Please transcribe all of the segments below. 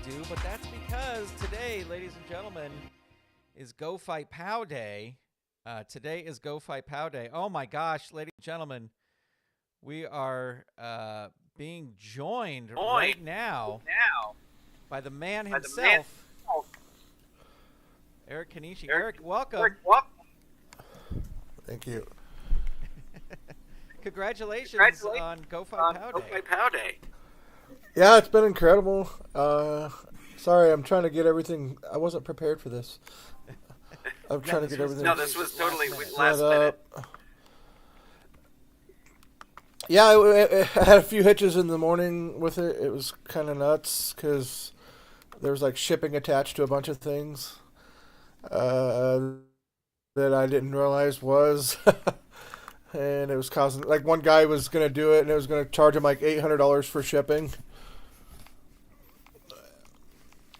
do, but that's because today, ladies and gentlemen, is Go.FIght.POW Day. Today is Go.FIght.POW Day. Oh my gosh, ladies and gentlemen, we are being joined right now by the man himself, Eric Kanishi. Eric, welcome. Thank you. Congratulations on Go.FIght.POW Day. Yeah, it's been incredible. Sorry, I'm trying to get everything. I wasn't prepared for this. I'm trying to get everything. No, this was totally last minute. Yeah, I had a few hitches in the morning with it. It was kind of nuts because there was like shipping attached to a bunch of things that I didn't realize was. And it was causing, like, one guy was going to do it and it was going to charge him like $800 for shipping.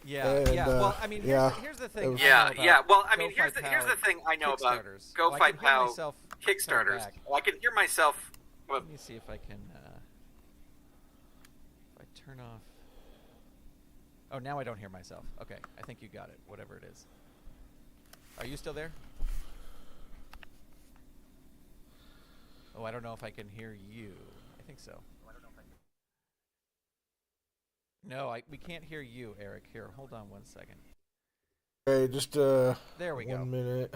Yeah. Well, I mean, here's the thing. Well, I mean, here's the thing I know about Go.FIght.POW Kickstarters. I can hear myself. Let me see if I can. If I turn off. Oh, now I don't hear myself. Okay, I think you got it. Whatever it is. Are you still there? Oh, I don't know if I can hear you. I think so. No, we can't hear you, Eric. Here, hold on one second. Okay, just there we go. 1 minute.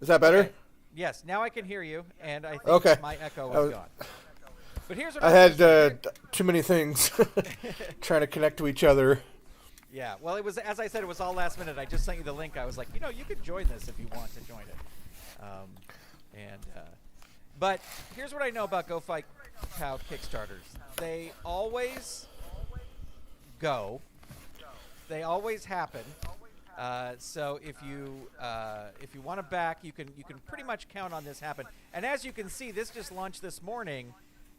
Is that better? Okay. Yes, now I can hear you, and I think my echo is gone. But here's what I had too many things trying to connect to each other. Yeah, well, it was, as I said, it was all last minute. I just sent you the link. I was like, you could join this if you want to join it. But here's what I know about Go.FIght.POW Kickstarters. They always go. They always happen. So if you want to back, you can pretty much count on this happen. And as you can see, this just launched this morning,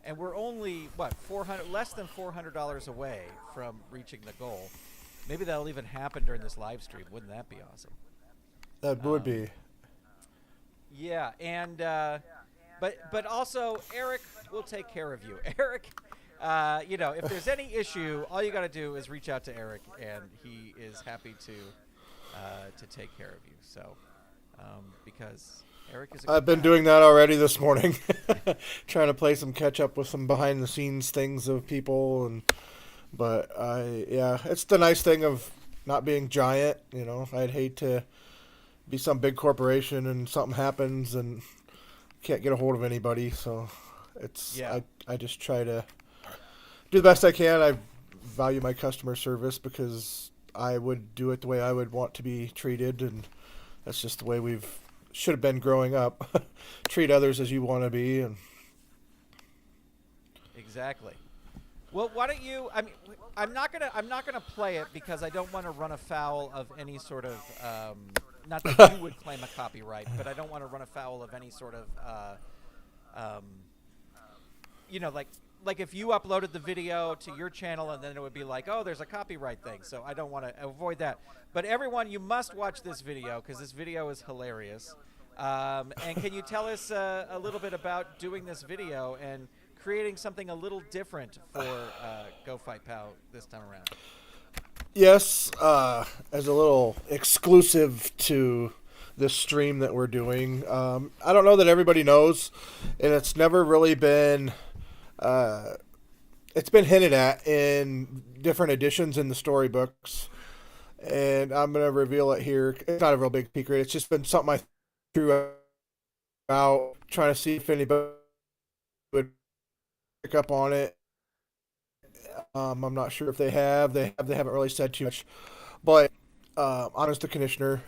and we're only less than $400 away from reaching the goal. Maybe that'll even happen during this live stream. Wouldn't that be awesome? That would be. Yeah, and but also Eric will take care of you. Eric, if there's any issue, all you got to do is reach out to Eric, and he is happy to take care of you. So, because Eric is I've been doing that already this morning, trying to play some catch up with some behind the scenes things of people, but it's the nice thing of not being giant. I'd hate to be some big corporation and something happens and can't get a hold of anybody. So I just try to do the best I can. I value my customer service because I would do it the way I would want to be treated, and that's just the way should have been growing up. Treat others as you want to be, and exactly. Well, why don't you? I mean, I'm not gonna play it because I don't want to run afoul of any sort of. Not that you would claim a copyright, but I don't want to run afoul of any sort of. Like if you uploaded the video to your channel and then it would be like, oh, there's a copyright thing. So I don't want to avoid that. But everyone, you must watch this video because this video is hilarious. And can you tell us a little bit about doing this video and creating something a little different for Go.FIght.POW this time around? Yes, as a little exclusive to this stream that we're doing. I don't know that everybody knows, and it's never really been... it's been hinted at in different editions in the storybooks, and I'm going to reveal it here. It's not a real big secret. It's just been something I threw out, trying to see if anybody would pick up on it. I'm not sure if they have. They haven't really said too much, but Honest the Conditioner,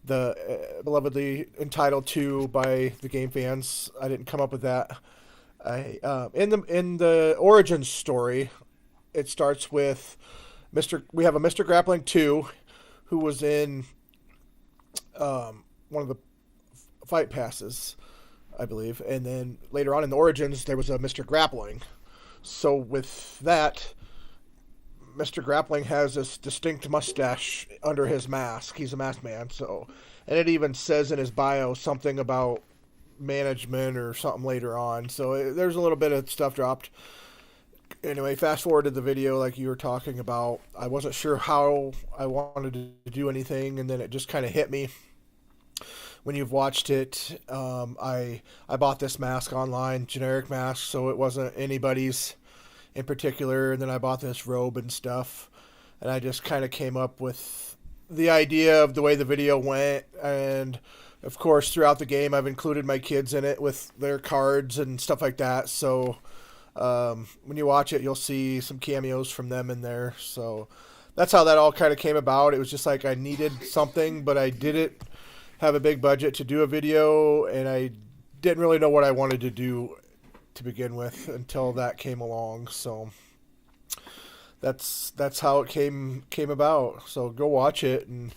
the belovedly entitled to by the game fans. I didn't come up with that. In the origin story, it starts with we have a Mr. Grappling 2 who was in one of the fight passes, I believe, and then later on in the origins there was a Mr. Grappling. So with that, Mr. Grappling has this distinct mustache under his mask. He's a masked man, and it even says in his bio something about management or something later on. So there's a little bit of stuff dropped. anyway, fast forward to the video like you were talking about. I wasn't sure how I wanted to do anything, and then it just kind of hit me when you've watched it. I bought this mask online, generic mask, so it wasn't anybody's in particular, and then I bought this robe and stuff, and I just kind of came up with the idea of the way the video went, and of course throughout the game I've included my kids in it with their cards and stuff like that, so when you watch it you'll see some cameos from them in there. So that's how that all kind of came about. It was just like I needed something, but I didn't have a big budget to do a video, and I didn't really know what I wanted to do to begin with until that came along. So that's how it came about. So go watch it and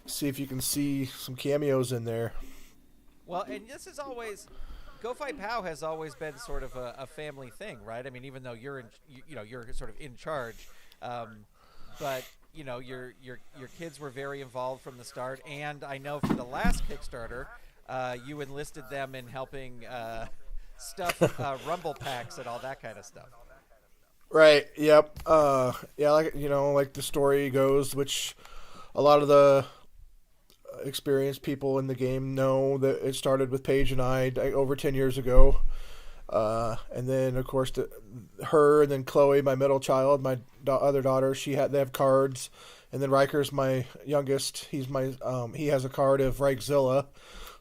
see if you can see some cameos in there. Well, and this is always Go.FIght.POW has always been sort of a family thing, right? I mean, even though you're you're sort of in charge, but your kids were very involved from the start, and I know for the last Kickstarter, you enlisted them in helping stuff rumble packs and all that kind of stuff. Right. Yep. Yeah. Like the story goes, which a lot of the experienced people in the game know that it started with Paige and I over 10 years ago. And then of course her, and then Chloe, my middle child, my other daughter, they have cards. And then Riker's my youngest. He has a card of Reichzilla.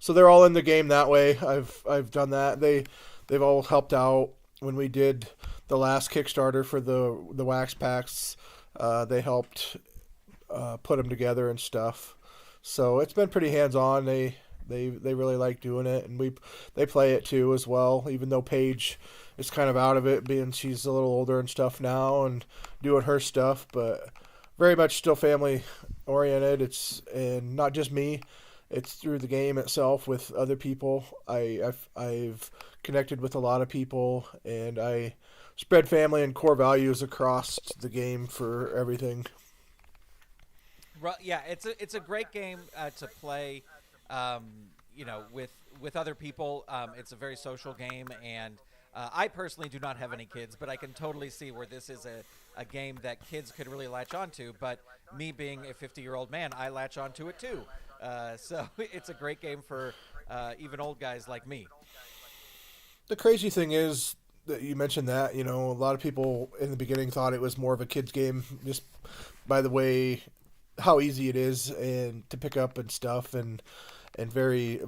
So they're all in the game that way. I've done that. They've all helped out when we did the last Kickstarter for the wax packs. They helped put them together and stuff. So it's been pretty hands-on. They really like doing it, and they play it too as well. Even though Paige is kind of out of it, being she's a little older and stuff now, and doing her stuff, but very much still family oriented. And not just me. It's through the game itself with other people. I've connected with a lot of people, and I spread family and core values across the game for everything. Yeah, it's a great game to play, with other people. It's a very social game, and I personally do not have any kids, but I can totally see where this is a game that kids could really latch onto. But me being a 50-year-old man, I latch onto it too. So it's a great game for even old guys like me. The crazy thing is that you mentioned that, a lot of people in the beginning thought it was more of a kid's game just by the way how easy it is and to pick up and stuff, and a very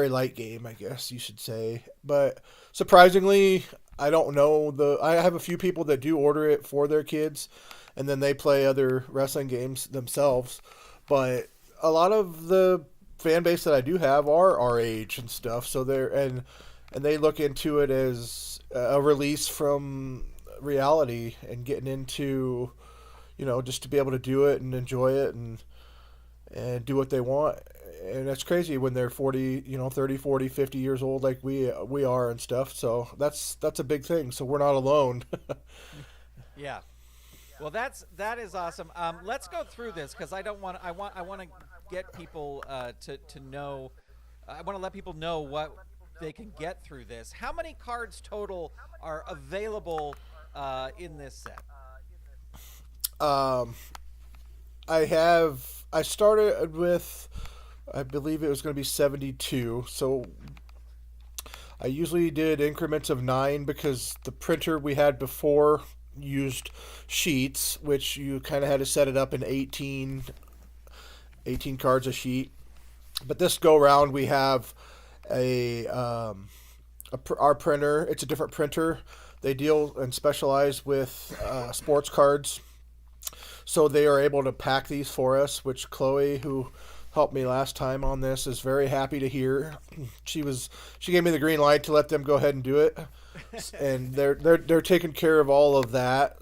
light game, I guess you should say. But surprisingly, I don't know, I have a few people that do order it for their kids, and then they play other wrestling games themselves. But a lot of the fan base that I do have are our age and stuff, so and they look into it as a release from reality and getting into, just to be able to do it and enjoy it and do what they want. And that's crazy when they're 40, 30, 40, 50 years old like we are and stuff. So that's a big thing. So we're not alone. Yeah. Well, that is awesome. Let's go through this because I want to get people to know. I want to let people know what they can get through this. How many cards total are available in this set? I started with, I believe it was going to be 72. So I usually did increments of 9 because the printer we had before used sheets, which you kind of had to set it up in 18 cards a sheet. But this go round we have our printer. It's a different printer. They deal and specialize with sports cards, so they are able to pack these for us, which Chloe, who helped me last time on this, is very happy to hear. She gave me the green light to let them go ahead and do it, and they're taking care of all of that.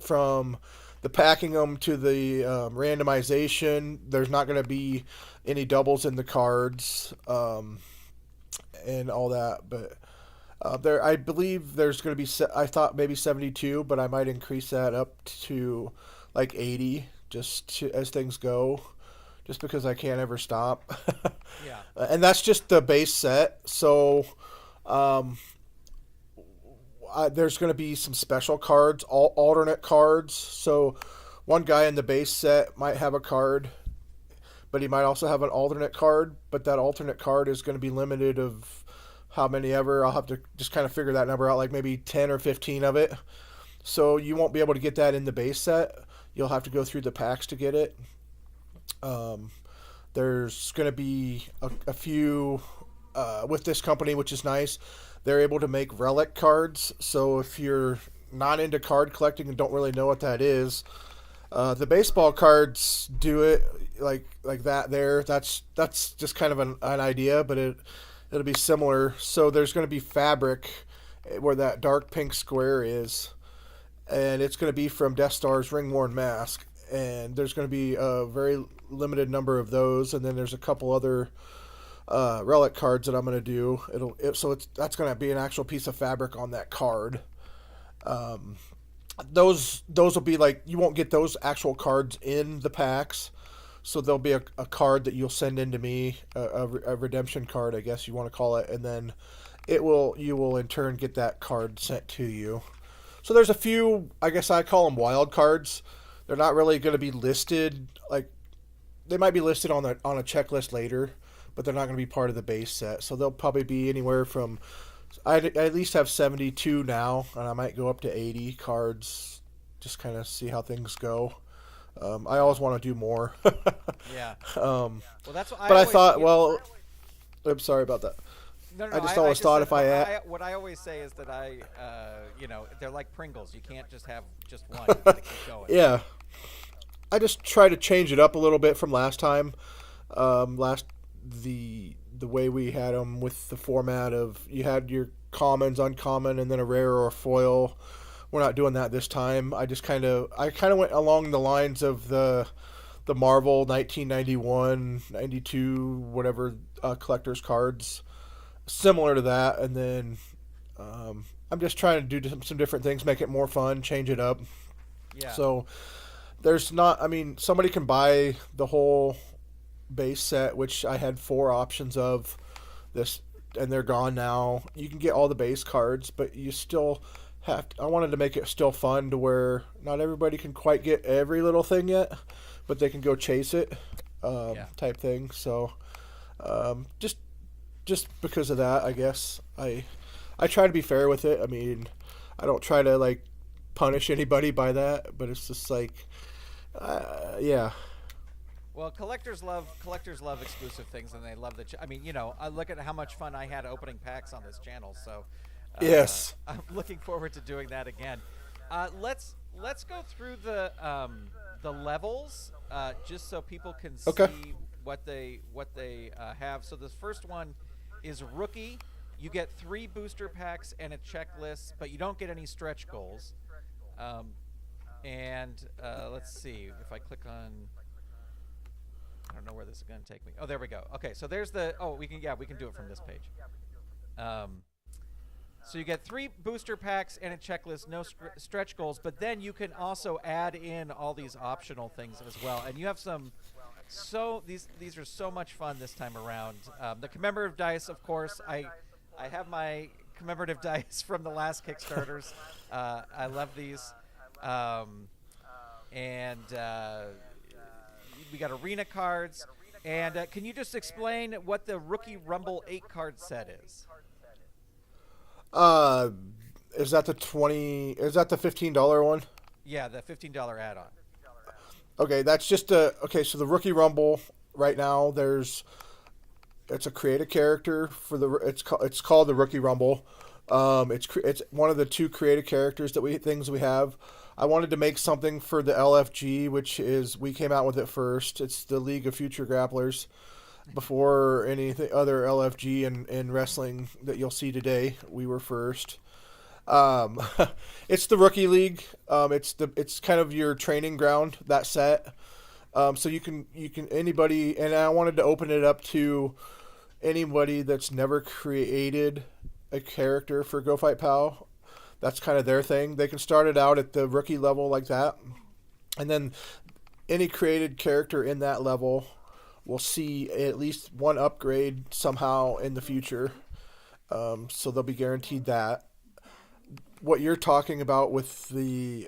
From the packing them to the randomization. There's not going to be any doubles in the cards and all that, but I believe there's going to be. I thought maybe 72, but I might increase that up to like 80 as things go, just because I can't ever stop. Yeah. And that's just the base set. So there's going to be some special cards, alternate cards. So one guy in the base set might have a card, but he might also have an alternate card. But that alternate card is going to be limited of how many ever. I'll have to just kind of figure that number out, like maybe 10 or 15 of it. So you won't be able to get that in the base set. You'll have to go through the packs to get it. There's going to be a few with this company, which is nice. They're able to make relic cards. So if you're not into card collecting and don't really know what that is, the baseball cards do it like that there. That's just kind of an idea, but it'll be similar. So there's going to be fabric where that dark pink square is, and it's going to be from Death Star's Ring-Worn Mask, and there's going to be a very limited number of those, and then there's a couple other relic cards that I'm going to do. That's going to be an actual piece of fabric on that card. Those will be like, you won't get those actual cards in the packs, so there'll be a card that you'll send in to me, a redemption card, I guess you want to call it, and then you will in turn get that card sent to you. So there's a few, I guess I call them wild cards. They're not really going to be listed, like they might be listed on a checklist later, but they're not going to be part of the base set. So they'll probably be anywhere from, I at least have 72 now, and I might go up to 80 cards, just kind of see how things go. I always want to do more. Yeah. Well, that's what I thought, well, I'm sorry about that. No, I just always thought if what I always say is that they're like Pringles. You can't just have just one. You gotta keep going. Yeah. I just try to change it up a little bit from last time. The way we had them with the format of you had your commons, uncommon, and then a rare or a foil. We're not doing that this time. I kind of went along the lines of the Marvel 1991, 92, whatever collector's cards, similar to that, and then I'm just trying to do some different things, make it more fun, change it up. Yeah. So there's not, I mean, somebody can buy the whole base set, which I had 4 options of this, and they're gone now. You can get all the base cards, but you still have to, I wanted to make it still fun to where not everybody can quite get every little thing yet, but they can go chase it, type thing. So just because of that, I guess I try to be fair with it. I mean, I don't try to like punish anybody by that, but it's just like, yeah. Well, collectors love exclusive things, and they love I mean, I look at how much fun I had opening packs on this channel, so yes, I'm looking forward to doing that again. Let's go through the levels, just so people can see what they have. So this first one is Rookie. You get 3 booster packs and a checklist, but you don't get any stretch goals. Let's see if I click on. I don't know where this is going to take me. Oh, there we go. Okay, so there's the. Oh, we can do it from this page. So you get 3 booster packs and a checklist, no stretch goals, but then you can also add in all these optional things as well. And you have some. So these are so much fun this time around. The commemorative dice, of course. I have my commemorative dice from the last Kickstarters. I love these. We got arena cards. And can you just explain what the Rookie Rumble 8 card set is? Is that the $15 one? Yeah, the $15 add-on. Okay, that's just so the Rookie Rumble right now, it's a creative character for it's called the Rookie Rumble. It's one of the 2 creative characters things we have. I wanted to make something for the LFG, which is, we came out with it first. It's the League of Future Grapplers. Before anything other LFG and wrestling that you'll see today, we were first. It's the Rookie League. It's kind of your training ground, that set. So you can anybody, and I wanted to open it up to anybody that's never created a character for Go.FIght.POW. That's kind of their thing. They can start it out at the rookie level like that, and then any created character in that level will see at least one upgrade somehow in the future. So they'll be guaranteed that. what you're talking about with the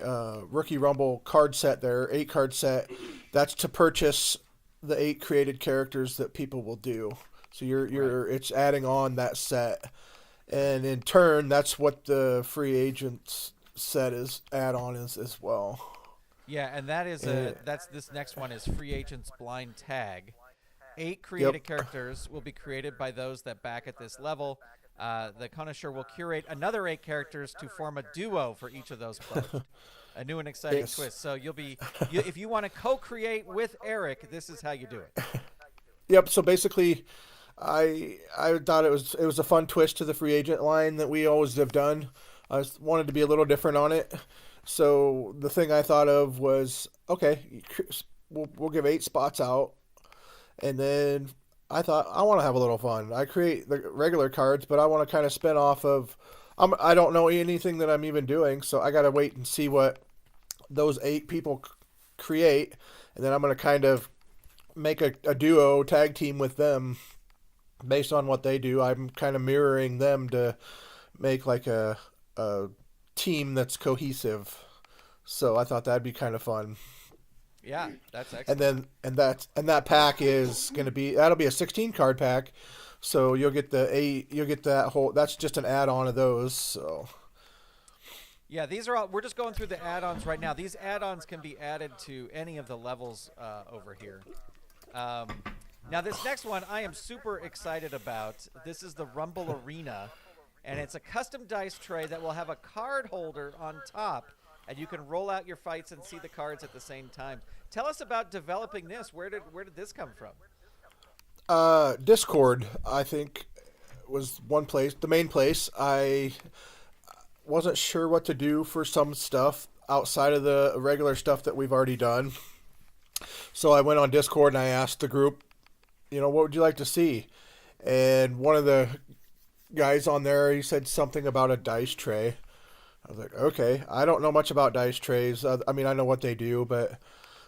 Rookie Rumble card set there, 8 card set, that's to purchase the 8 created characters that people will do. So it's adding on that set. And in turn, that's what the free agents set is add-on is as well. Yeah, and that is this next one is Free Agents Blind Tag. 8 created characters will be created by those that back at this level. The connoisseur will curate another 8 characters to form a duo for each of those pledged. A new and exciting twist. So if you want to co-create with Eric, this is how you do it. Yep. So basically, I thought it was a fun twist to the free agent line that we always have done. I wanted to be a little different on it. So the thing I thought of was, okay, we'll give 8 spots out, and then I thought I want to have a little fun. I create the regular cards, but I want to kind of spin off of. I don't know anything that I'm even doing, so I got to wait and see what those 8 people create, and then I'm going to kind of make a duo tag team with them based on what they do. I'm kind of mirroring them to make like a team that's cohesive. So I thought that'd be kind of fun. Yeah, that's excellent. And then that pack is going to be, that'll be a 16 card pack. So you'll get that whole, that's just an add-on of those. So yeah, these are all, we're just going through the add-ons right now. These add-ons can be added to any of the levels over here. Now, this next one I am super excited about. This is the Rumble Arena, and it's a custom dice tray that will have a card holder on top, and you can roll out your fights and see the cards at the same time. Tell us about developing this. Where did this come from? Discord, I think, was one place, the main place. I wasn't sure what to do for some stuff outside of the regular stuff that we've already done. So I went on Discord and I asked the group, what would you like to see? And one of the guys on there, he said something about a dice tray. I was like, okay, I don't know much about dice trays. I mean, I know what they do, but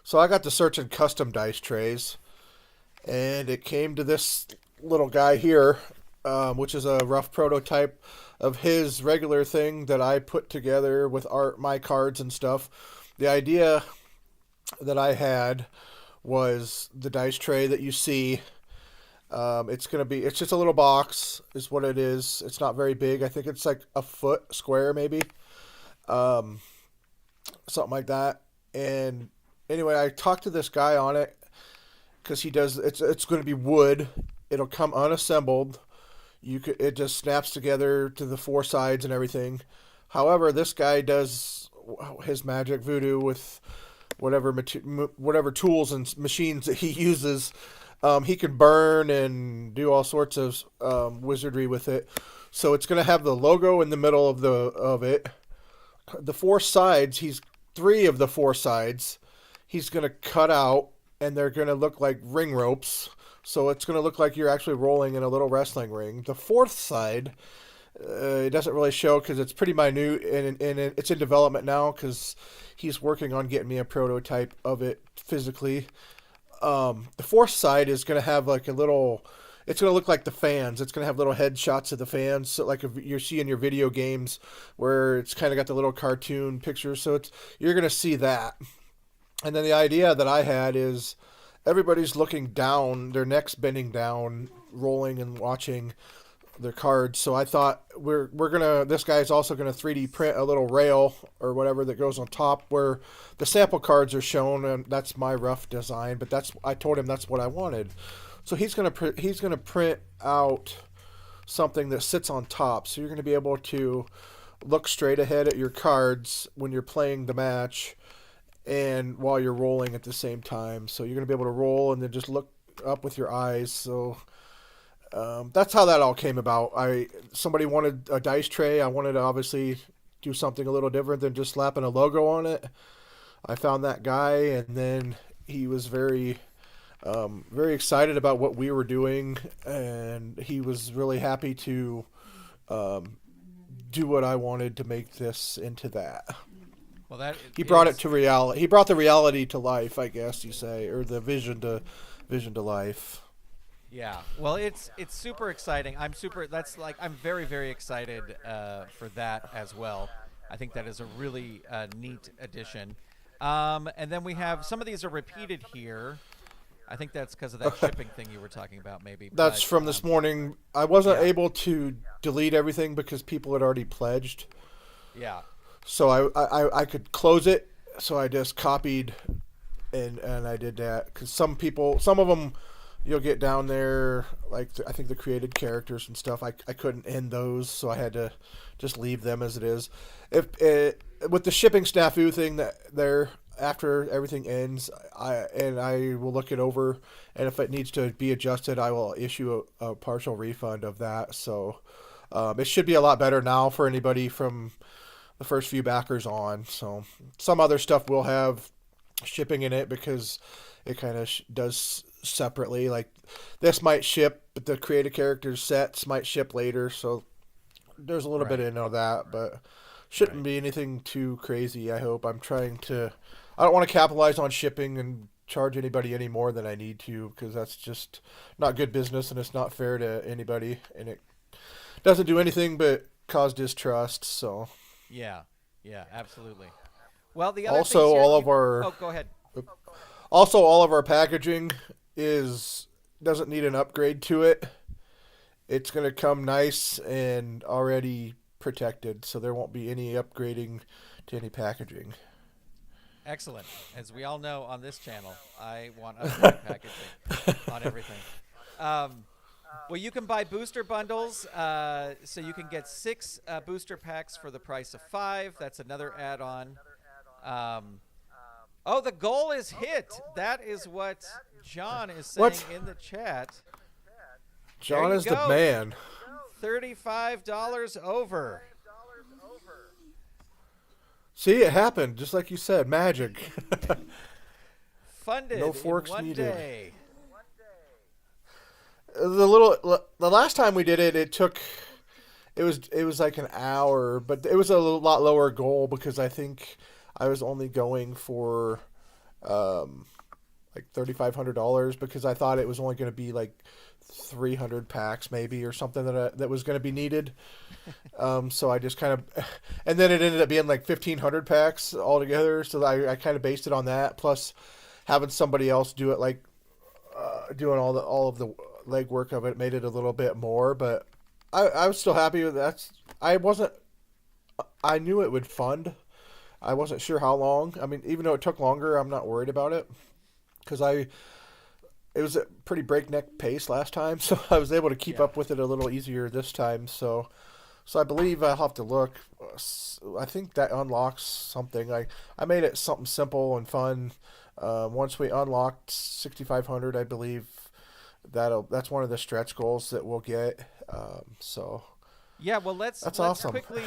so I got to searching custom dice trays, and it came to this little guy here, which is a rough prototype of his regular thing that I put together with my cards and stuff. The idea that I had was the dice tray that you see. It's just a little box is what it is. It's not very big. I think it's like a foot square maybe. Something like that. And anyway, I talked to this guy on it because it's going to be wood. It'll come unassembled. It just snaps together to the 4 sides and everything. However, this guy does his magic voodoo with whatever tools and machines that he uses. He can burn and do all sorts of wizardry with it. So it's going to have the logo in the middle of it. The 4 sides, 3 of the 4 sides, he's going to cut out, and they're going to look like ring ropes. So it's going to look like you're actually rolling in a little wrestling ring. The 4th side, it doesn't really show because it's pretty minute, and it's in development now because he's working on getting me a prototype of it physically. The 4th side is going to have like it's going to look like the fans. It's going to have little headshots of the fans, so like if you see in your video games where it's kind of got the little cartoon pictures. So you're going to see that. And then the idea that I had is everybody's looking down, their necks bending down, rolling and watching their cards. So I thought this guy's also gonna 3D print a little rail or whatever that goes on top where the sample cards are shown, and that's my rough design. But I told him that's what I wanted. So he's gonna print out something that sits on top. So you're gonna be able to look straight ahead at your cards when you're playing the match, and while you're rolling at the same time. So you're gonna be able to roll and then just look up with your eyes. So that's how that all came about. Somebody wanted a dice tray. I wanted to obviously do something a little different than just slapping a logo on it. I found that guy, and then he was very excited about what we were doing, and he was really happy to do what I wanted to make this into that. Well, he brought it to reality. He brought the reality to life, I guess you say, or the vision to life. Yeah, well, it's super exciting. I'm very, very excited for that as well. I think that is a really neat addition. And then we have some of these are repeated here. I think that's because of that shipping thing you were talking about, maybe. That's from this morning. I wasn't able to delete everything because people had already pledged. Yeah. So I could close it. So I just copied, and I did that because some of them, you'll get down there, like I think the created characters and stuff. I couldn't end those, so I had to just leave them as it is. With the shipping snafu thing after everything ends, I will look it over, and if it needs to be adjusted, I will issue a partial refund of that. So it should be a lot better now for anybody from the first few backers on. So some other stuff will have shipping in it because it kind of does separately. Like this might ship, but the creative characters sets might ship later. So there's a little bit in of that, but shouldn't be anything too crazy. I hope. I don't want to capitalize on shipping and charge anybody any more than I need to, because that's just not good business and it's not fair to anybody, and it doesn't do anything but cause distrust. So yeah, absolutely. Well, the other also all of our go ahead. Also, all of our packaging doesn't need an upgrade to it. It's going to come nice and already protected, so there won't be any upgrading to any packaging. Excellent. As we all know on this channel, I want upgraded packaging on everything. Well, you can buy booster bundles, so you can get 6 booster packs for the price of 5. That's another add-on. The goal is hit. That is what John is saying in the chat. John is the man. $35 over. See, it happened, just like you said, magic. Funded no forks in one needed. Day. The last time we did it, it was like an hour, but it was a lot lower goal because I think I was only going for like $3,500 because I thought it was only going to be like 300 packs maybe or something that was going to be needed. So I just kind of, and then it ended up being like 1,500 packs altogether. So I kind of based it on that. Plus having somebody else do it, like doing all of the legwork of it made it a little bit more. But I was still happy with that. I knew it would fund. I wasn't sure how long. I mean, even though it took longer, I'm not worried about it because it was a pretty breakneck pace last time, so I was able to keep up with it a little easier this time. So I believe I'll have to look. I think that unlocks something. I made it something simple and fun. Once we unlocked 6,500, I believe that's one of the stretch goals that we'll get. Yeah, well, let's awesome. Quickly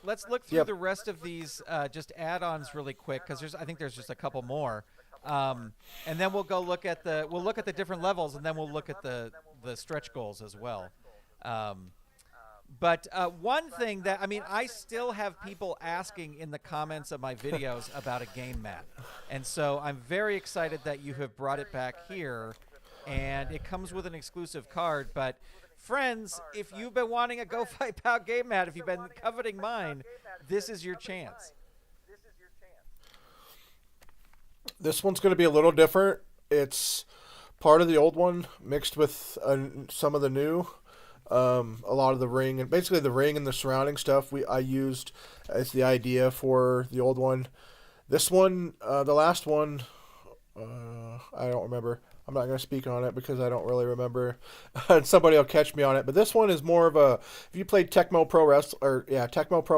let's look through the rest of these just add-ons really quick because I think there's just a couple more. And then we'll look at the different levels, and then we'll look at the stretch goals as well. But one thing that I still have people asking in the comments of my videos about a game mat, and so I'm very excited that you have brought it back here, and it comes with an exclusive card. But friends, if you've been wanting a Go.FIght.POW game mat, if you've been coveting mine, this is your chance. This one's going to be a little different. It's part of the old one mixed with some of the new. A lot of the ring and basically the ring and the surrounding stuff I used as the idea for the old one. This one, the last one, I don't remember. I'm not going to speak on it because I don't really remember. Somebody will catch me on it. But this one is more of if you played Tecmo Pro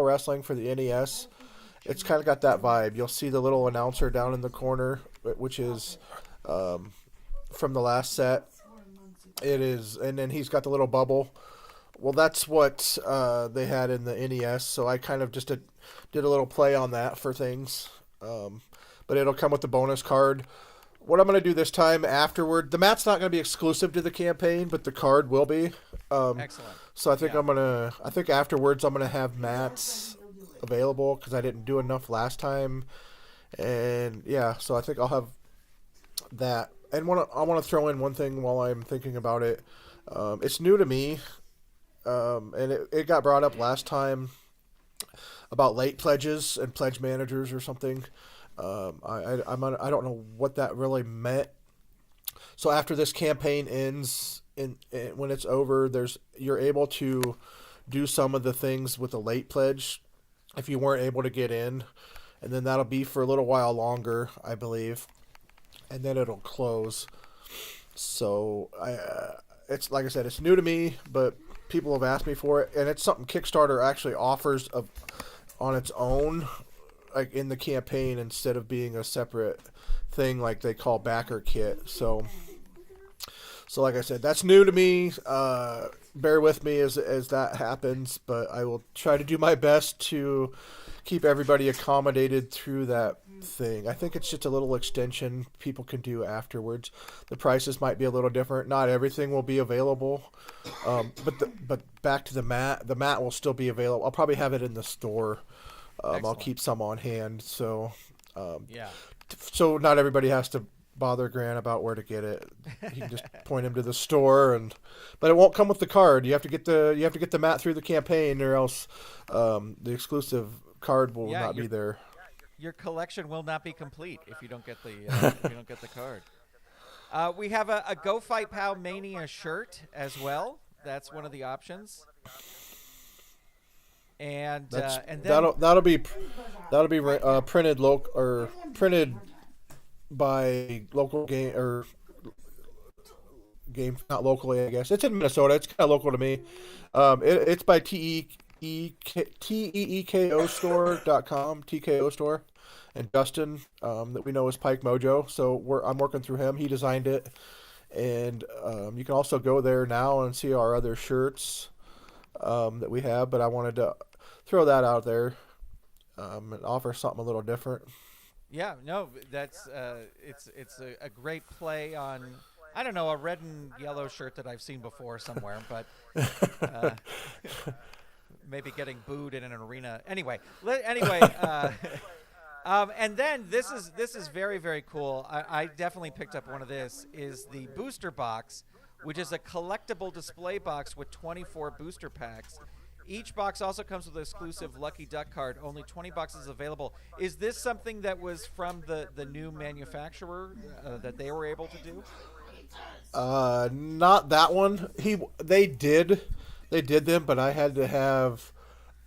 Wrestling for the NES. It's kind of got that vibe. You'll see the little announcer down in the corner, which is from the last set. It is, and then he's got the little bubble. Well, that's what they had in the NES, so I kind of just did a little play on that for things. But it'll come with the bonus card. What I'm going to do this time afterward, the mat's not going to be exclusive to the campaign, but the card will be. Excellent. So I think I think afterwards I'm going to have mats available because I didn't do enough last time, and so I think I'll have that. And I want to throw in one thing while I'm thinking about it. It's new to me, and it got brought up last time. about late pledges and pledge managers or something. I don't know what that really meant. So after this campaign ends, when it's over, you're able to do some of the things with a late pledge if you weren't able to get in, and then that'll be for a little while longer, I believe, and then it'll close. So it's like I said, it's new to me, but people have asked me for it, and it's something Kickstarter actually offers on its own, like in the campaign, instead of being a separate thing like they call backer kit. So like I said, that's new to me. Bear with me as that happens, but I will try to do my best to keep everybody accommodated through that thing. I think it's just a little extension people can do afterwards. The prices might be a little different. Not everything will be available, but back to the mat. The mat will still be available. I'll probably have it in the store. I'll keep some on hand. So so not everybody has to bother Grant about where to get it. You can just point him to the store, but it won't come with the card. You have to get the mat through the campaign, or else the exclusive card will not be there. Your collection will not be complete if you don't get the card. We have a Go.FIght.POW Mania shirt as well. That's one of the options. And then that'll be printed printed by local game not locally, I guess. It's in Minnesota. It's kind of local to me. It's by teekostore.com, TKO store, and Justin, that we know as Pike Mojo. So I'm working through him. He designed it, and you can also go there now and see our other shirts that we have. But I wanted to throw that out there and offer something a little different. Yeah, no, that's it's a great play on, I don't know, a red and yellow shirt that I've seen before somewhere, but maybe getting booed in an arena. Anyway, and then this is very, very cool. I definitely picked up one of this. Is the booster box, which is a collectible display box with 24 booster packs. Each box also comes with an exclusive Lucky Duck card. Only 20 boxes available. Is this something that was from the new manufacturer that they were able to do? Not that one. They did them, but I had to have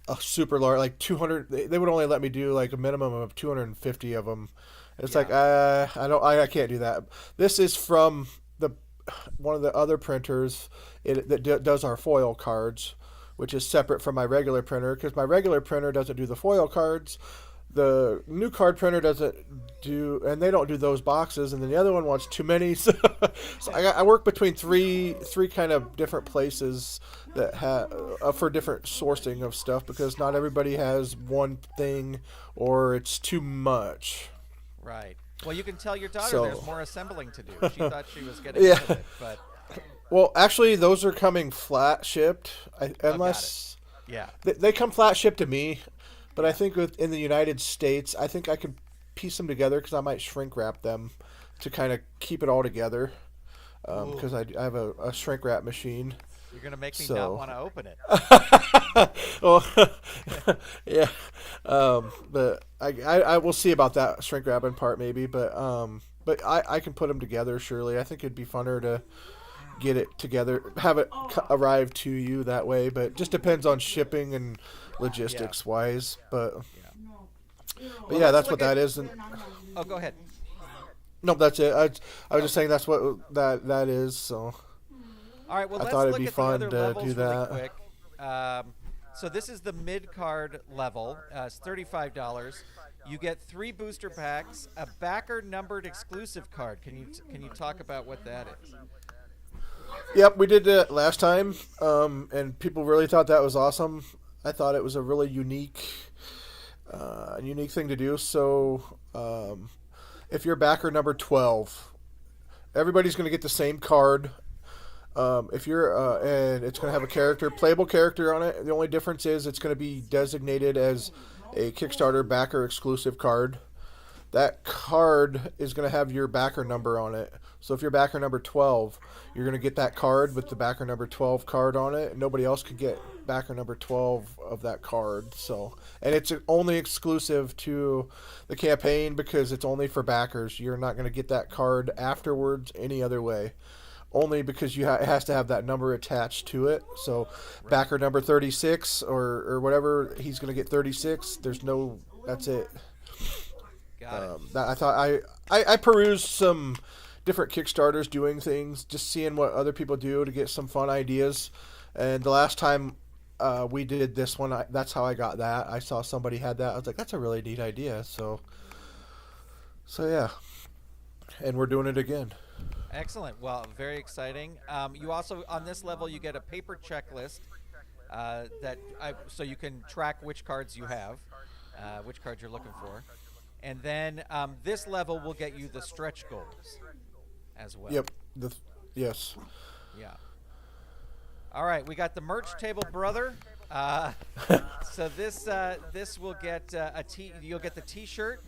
a super large, like 200. They would only let me do like a minimum of 250 of them. It's like I can't do that. This is from one of the other printers that does our foil cards, which is separate from my regular printer, because my regular printer doesn't do the foil cards. The new card printer doesn't do, and they don't do those boxes, and then the other one wants too many. So I work between three kind of different places that have for different sourcing of stuff, because not everybody has one thing, or it's too much. Right. Well, you can tell your daughter there's more assembling to do. She thought she was getting rid of it, but... Well, actually, those are coming flat shipped, unless they come flat shipped to me. But I think in the United States, I think I could piece them together, because I might shrink wrap them to kind of keep it all together. Because I have a shrink wrap machine. You're gonna make me not want to open it. Well, yeah. But I will see about that shrink wrapping part maybe. But I can put them together surely. I think it'd be funner to get it together, have it arrive to you that way, but it just depends on shipping and logistics wise. But yeah, that's what that is. And go ahead. No, that's it. I was just saying that's what that is. So all right, well, I thought it'd be fun to do that. Really quick. So this is the mid card level. It's $35. You get 3 booster packs, a backer numbered exclusive card. Can you talk about what that is? Yep, we did that last time, and people really thought that was awesome. I thought it was a really unique thing to do. So if you're backer number 12, everybody's going to get the same card. If you're and it's going to have a playable character on it. The only difference is it's going to be designated as a Kickstarter backer exclusive card. that card is going to have your backer number on it. So if you're backer number 12, you're going to get that card with the backer number 12 card on it. Nobody else could get backer number 12 of that card. So, and it's only exclusive to the campaign because it's only for backers. You're not going to get that card afterwards any other way. Only because it has to have that number attached to it. So backer number 36 or whatever, he's going to get 36. That's it. Got it. I thought I perused some different Kickstarters doing things, just seeing what other people do to get some fun ideas. And the last time we did this one, that's how I got that. I saw somebody had that. I was like, that's a really neat idea. So yeah. And we're doing it again. Excellent. Well, very exciting. You also, on this level, you get a paper checklist so you can track which cards you have, which cards you're looking for. And then this level will get you the stretch goals as well. Yep. Yes. Yeah. All right, we got the merch table, brother. So this will get you'll get the T-shirt,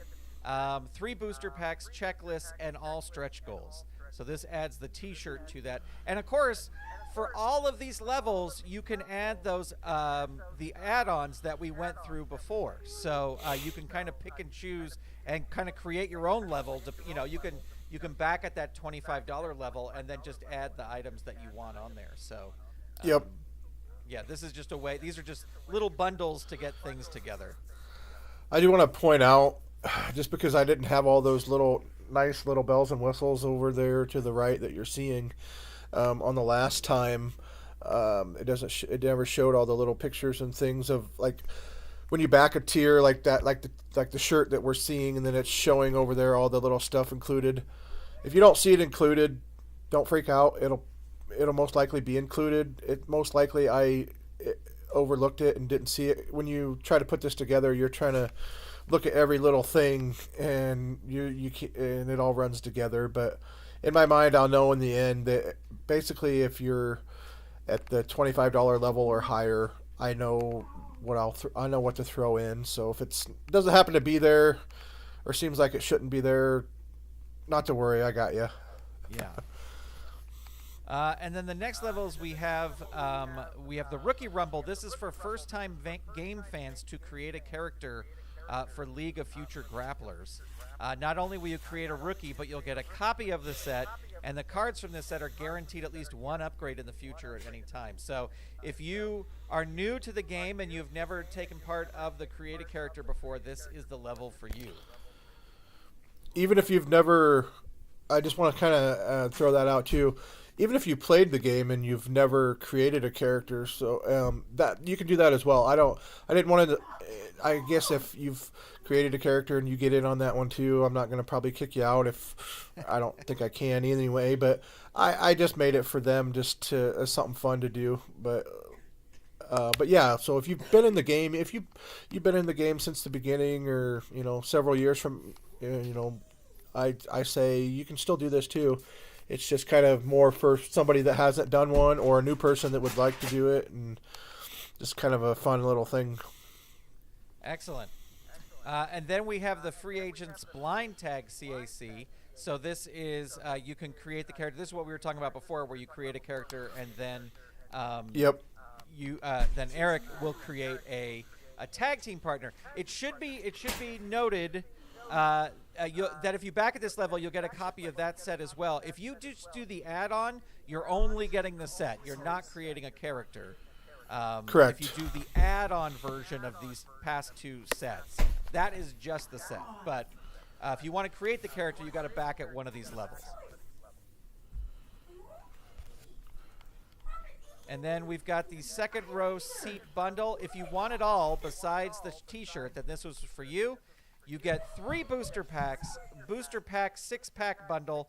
3 booster packs, checklists, and all stretch goals. So this adds the T-shirt to that, and of course, for all of these levels, you can add those the add-ons that we went through before. So you can kind of pick and choose and kind of create your own level. You can back at that $25 level and then just add the items that you want on there. So. Yep. Yeah, this is just a way. These are just little bundles to get things together. I do want to point out, just because I didn't have all those nice little bells and whistles over there to the right that you're seeing on the last time, it never showed all the little pictures and things of like when you back a tier like that, like the shirt that we're seeing, and then it's showing over there all the little stuff included. If you don't see it included, don't freak out. It'll most likely be included. Most likely I overlooked it and didn't see it. When you try to put this together, you're trying to look at every little thing, and and it all runs together. But in my mind, I'll know in the end that basically if you're at the $25 level or higher, I know what to throw in. So if it doesn't happen to be there or seems like it shouldn't be there, not to worry, I got you. Yeah. And then the next levels we have the Rookie Rumble. This is for first-time game fans to create a character for League of Future Grapplers. Not only will you create a rookie, but you'll get a copy of the set, and the cards from this set are guaranteed at least one upgrade in the future at any time. So if you are new to the game and you've never taken part of the Create a Character before, this is the level for you. Even if you've never, I just want to kind of throw that out too. Even if you played the game and you've never created a character, so that you can do that as well. I didn't want to. I guess if you've created a character and you get in on that one too, I'm not going to probably kick you out if I don't think I can anyway. But I just made it for them just as something fun to do. But yeah. So if you've been in the game, if you've been in the game since the beginning, or several years from, I say you can still do this too. It's just kind of more for somebody that hasn't done one or a new person that would like to do it, and just kind of a fun little thing. Excellent. And then we have the Free Agents Blind Tag CAC. So this is, you can create the character. This is what we were talking about before, where you create a character and then Yep. Then Eric will create a tag team partner. It should be noted that if you back at this level, you'll get a copy of that set as well. If you just do the add-on, you're only getting the set. You're not creating a character. Correct. If you do the add-on version of these past two sets, that is just the set. But if you want to create the character, you got to back at one of these levels. And then we've got the second row seat bundle. If you want it all besides the T-shirt, then this was for you. You get 3 booster packs, booster pack 6-pack bundle,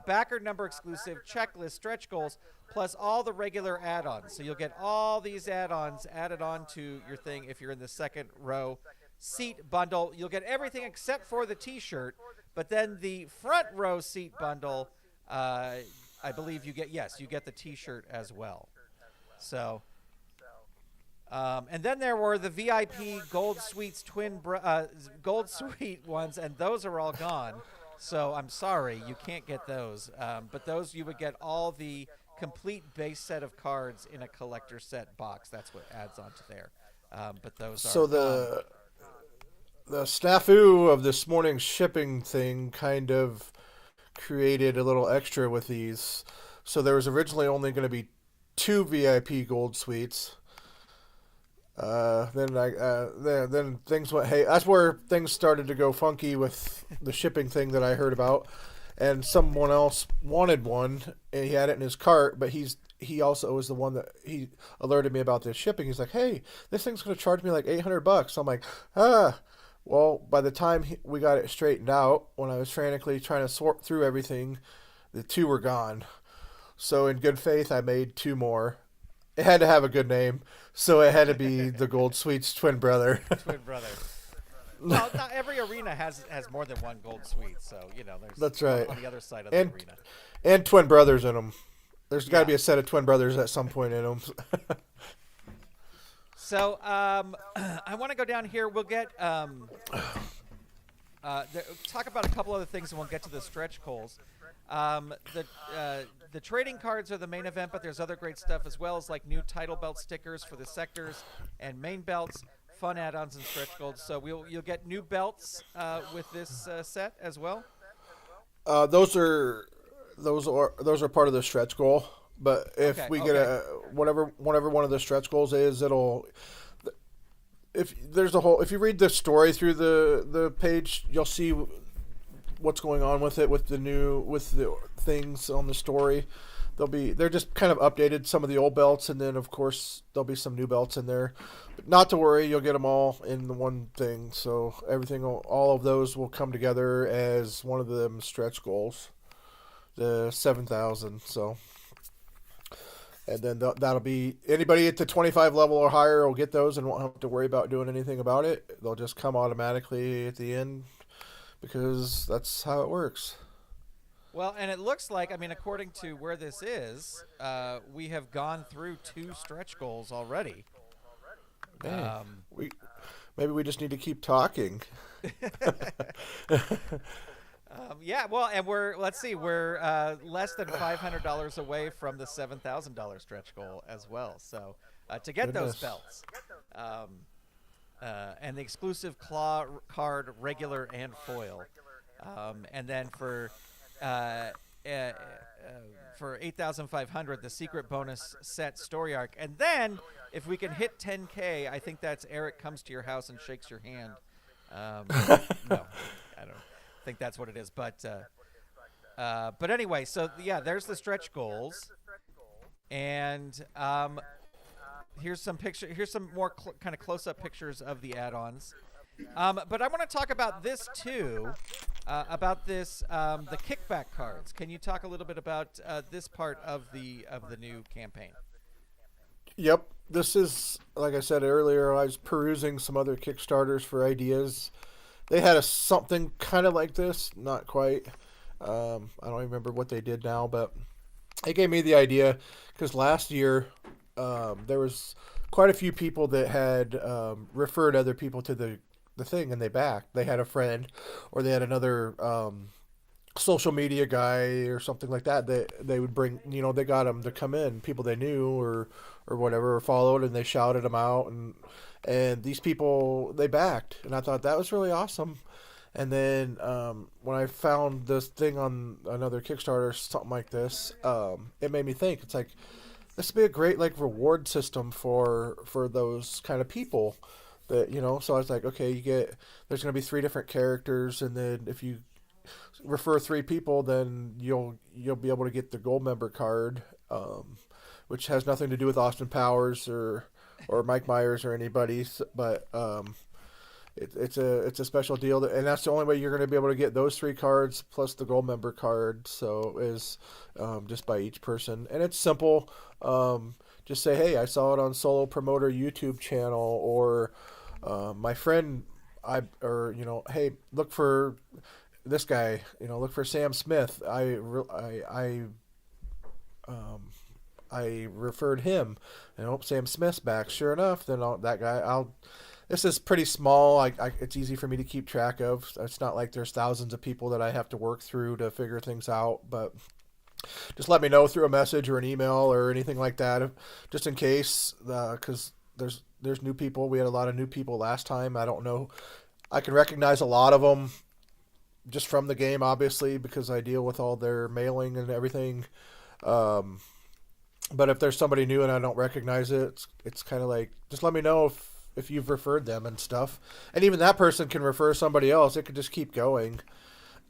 backer number exclusive, checklist, stretch goals, plus all the regular add-ons. So you'll get all these add-ons added on to your thing if you're in the second row seat bundle. You'll get everything except for the T-shirt, but then the front row seat bundle, I believe you get the T-shirt as well. So And then there were the VIP Gold Suites Gold Suite ones, and those are all gone. So I'm sorry, you can't get those. But those, you would get all the complete base set of cards in a collector set box. That's what adds onto there. But those So are gone. The snafu of this morning's shipping thing kind of created a little extra with these. So there was originally only going to be 2 VIP gold suites. Then things went. Hey, that's where things started to go funky with the shipping thing that I heard about. And someone else wanted one, and he had it in his cart. But he also was the one that he alerted me about this shipping. He's like, "Hey, this thing's going to charge me like $800." I'm like, ah. Well, by the time we got it straightened out, when I was frantically trying to sort through everything, the 2 were gone. So in good faith, I made 2 more. It had to have a good name, so it had to be the Gold Suite's twin brother. Twin brother. Well, not every arena has more than one gold suite, so there's That's right. On the other side of the arena. And twin brothers in them. There's got to be a set of twin brothers at some point in them. So I want to go down here. We'll get talk about a couple other things, and we'll get to the stretch goals. The trading cards are the main event, but there's other great stuff as well, as like new title belt stickers for the sectors and main belts, fun add-ons and stretch goals. So you'll get new belts with this set as well. Those are part of the stretch goal. But if we get whatever one of the stretch goals is, if you read the story through the page, you'll see what's going on with it with the things on the story. They're just kind of updated some of the old belts, and then of course there'll be some new belts in there. But not to worry, you'll get them all in the one thing. So all of those will come together as one of them stretch goals, the 7,000. So. And then that'll be anybody at the 25 level or higher will get those and won't have to worry about doing anything about it. They'll just come automatically at the end because that's how it works. Well, and it looks like, according to where this is, we have gone through 2 stretch goals already. Hey, maybe we just need to keep talking. Yeah, well, and we're less than $500 away from the $7,000 stretch goal as well. So to get those belts, and the exclusive claw card, regular and foil, and then for 8,500, the secret bonus set story arc, and then if we can hit 10K, I think that's Eric comes to your house and shakes your hand. No, I don't think that's what it is, but anyway, so yeah, there's the stretch goals, and here's some more kind of close-up pictures of the add-ons. But I want to talk about this too, the kickback cards. Can you talk a little bit about this part of the new campaign? Yep, this is, like I said earlier, I was perusing some other Kickstarters for ideas. They had something kind of like this, not quite. I don't remember what they did now, but it gave me the idea because last year there was quite a few people that had referred other people to the thing, and they backed. They had a friend, or they had another social media guy or something like that. They would bring, they got them to come in, people they knew or whatever, or followed, and they shouted them out, and these people, they backed, and I thought that was really awesome. And then when I found this thing on another Kickstarter, something like this, it made me think. It's like, this would be a great reward system for those kind of people that, So I was like, okay, there's going to be 3 different characters, and then if you refer 3 people, then you'll be able to get the gold member card, which has nothing to do with Austin Powers or Mike Myers or anybody, but it's a special deal, and that's the only way you're going to be able to get those 3 cards plus the gold member card. So is just by each person, and it's simple. Just say, hey, I saw it on Solo Promoter YouTube channel, or my friend, hey, look for this guy, look for Sam Smith. I referred him, and I hope Sam Smith's back. Sure enough, then that guy. This is pretty small. It's easy for me to keep track of. It's not like there's thousands of people that I have to work through to figure things out. But just let me know through a message or an email or anything like that, just in case. Because there's new people. We had a lot of new people last time. I don't know. I can recognize a lot of them just from the game, obviously, because I deal with all their mailing and everything. But if there's somebody new and I don't recognize it, it's kind of like, just let me know if you've referred them and stuff. And even that person can refer somebody else. It could just keep going.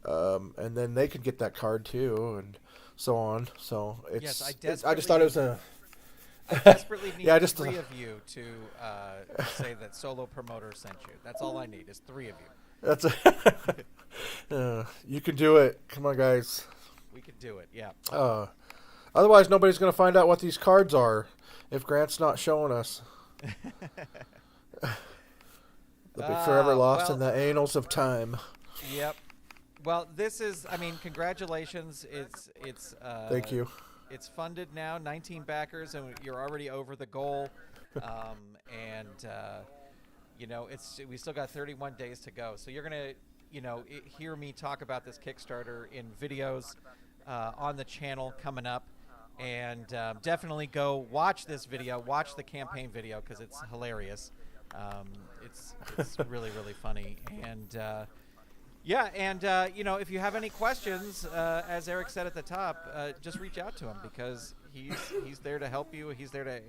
And then they could get that card too, and so on. So I just thought it was I desperately need yeah, three of you to say that Solo Promoter sent you. That's all I need is three of you. You can do it. Come on, guys. We can do it, yeah. Otherwise, nobody's going to find out what these cards are if Grant's not showing us. They'll be forever lost in the annals of time. Yep. Well, this is, congratulations. It's Thank you. It's funded now, 19 backers, and you're already over the goal. We still got 31 days to go. So you're going to, hear me talk about this Kickstarter in videos on the channel coming up. And definitely go watch this video, watch the campaign video, because it's hilarious. It's really, really funny. And if you have any questions, as Eric said at the top, just reach out to him, because he's there to help you. He's there to,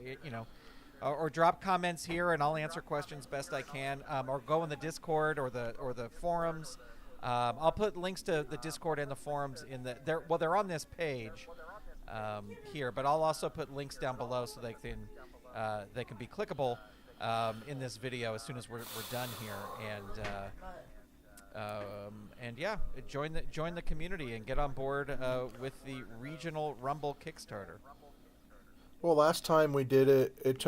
or drop comments here, and I'll answer questions best I can. Or go in the Discord or the forums. I'll put links to the Discord and the forums they're on this page here, but I'll also put links down below so they can be clickable in this video as soon as we're done here. And join the community and get on board with the Regional Rumble Kickstarter. Well, last time we did it, it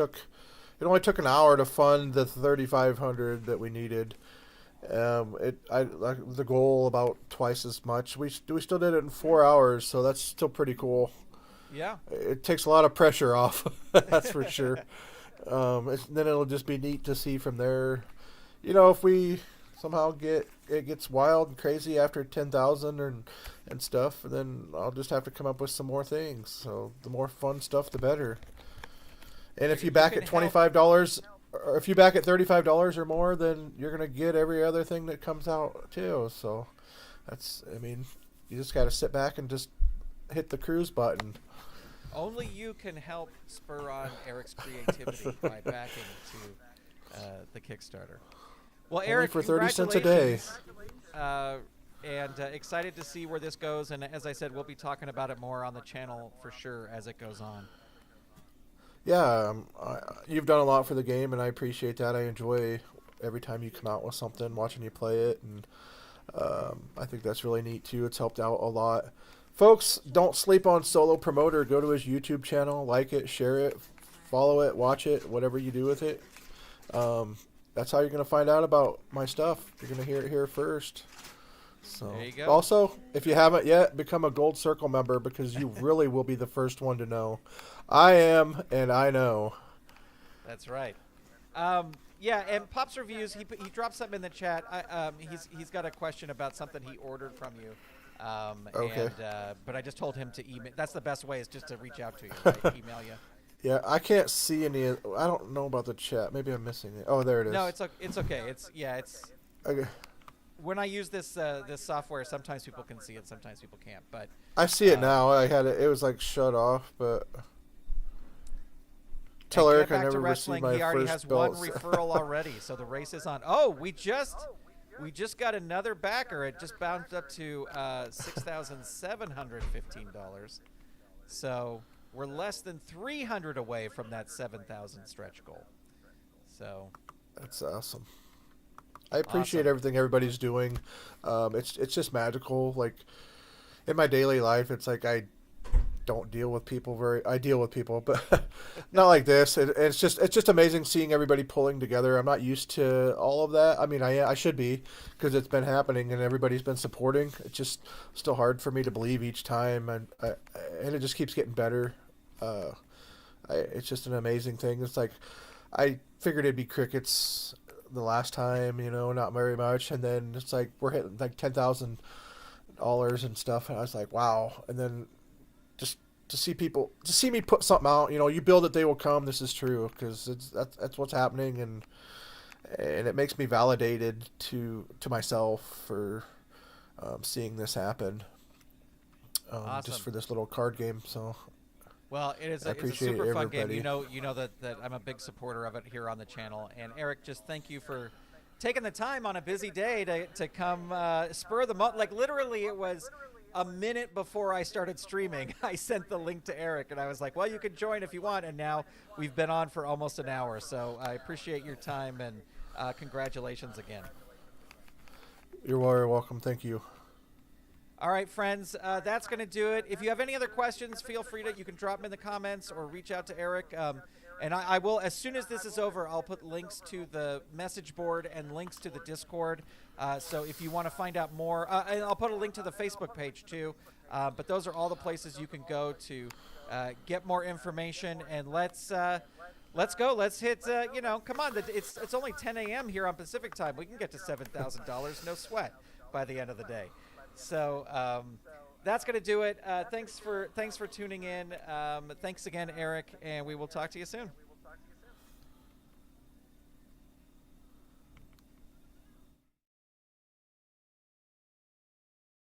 only took an hour to fund the 3,500 that we needed. The goal about twice as much. We still did it in 4 hours, so that's still pretty cool. Yeah, it takes a lot of pressure off. That's for sure. Then it'll just be neat to see from there. If we somehow it gets wild and crazy after 10,000 and stuff, then I'll just have to come up with some more things. So the more fun stuff, the better. And if you back at $25, or if you back at $35 or more, then you're gonna get every other thing that comes out too. So you just got to sit back and just hit the cruise button. Only you can help spur on Eric's creativity by backing to the Kickstarter. Well, Eric, for 30 cents a day. And excited to see where this goes. And as I said, we'll be talking about it more on the channel for sure as it goes on. Yeah, you've done a lot for the game, and I appreciate that. I enjoy every time you come out with something, watching you play it, and I think that's really neat too. It's helped out a lot. Folks, don't sleep on Solo Promoter. Go to his YouTube channel, like it, share it, follow it, watch it, whatever you do with it. That's how you're going to find out about my stuff. You're going to hear it here first. So, there you go. Also, if you haven't yet, become a Gold Circle member, because you really will be the first one to know. I am, and I know. That's right. And Pop's Reviews, he dropped something in the chat. He's got a question about something he ordered from you. Okay. But I just told him to email. That's the best way, is just to reach out to you, right? Email you. Yeah, I can't see any. I don't know about the chat. Maybe I'm missing it. Oh, there it is. No, it's okay. It's okay. When I use this software, sometimes people can see it, sometimes people can't. But I see it now. I had it. It was like shut off, but tell Eric I never received my He already first has belt. one referral already, so the race is on. Oh, we just got another backer. It just bounced up to $6,715. So we're less than 300 away from that 7,000 stretch goal. So that's awesome. I appreciate everything everybody's doing. It's just magical. Like in my daily life, it's like I don't deal with people I deal with people, but not like this. It's just amazing seeing everybody pulling together. I'm not used to all of that. I mean, I should be, because it's been happening and everybody's been supporting. It's just still hard for me to believe each time, and it just keeps getting better. It's just an amazing thing. It's like I figured it'd be crickets the last time, not very much, and then it's like we're hitting like $10,000 and stuff, and I was like, wow. And then just to see me put something out, you build it, they will come. This is true, because that's what's happening, and it makes me validated to myself for seeing this happen. Awesome. Just for this little card game. So well, it's a super fun game. You know that I'm a big supporter of it here on the channel. And Eric, just thank you for taking the time on a busy day to come spur the moment. Like literally, it was a minute before I started streaming. I sent the link to Eric, and I was like, "Well, you can join if you want." And now we've been on for almost an hour. So I appreciate your time, and congratulations again. You're very welcome. Thank you. All right, friends, that's going to do it. If you have any other questions, feel free you can drop them in the comments or reach out to Eric. And I will, as soon as this is over, I'll put links to the message board and links to the Discord. So if you want to find out more, and I'll put a link to the Facebook page too. But those are all the places you can go to get more information. And let's go. Let's hit, come on. It's only 10 a.m. here on Pacific time. We can get to $7,000, no sweat, by the end of the day. So that's going to do it. Thanks for tuning in. Thanks again, Eric, and we will talk to you soon.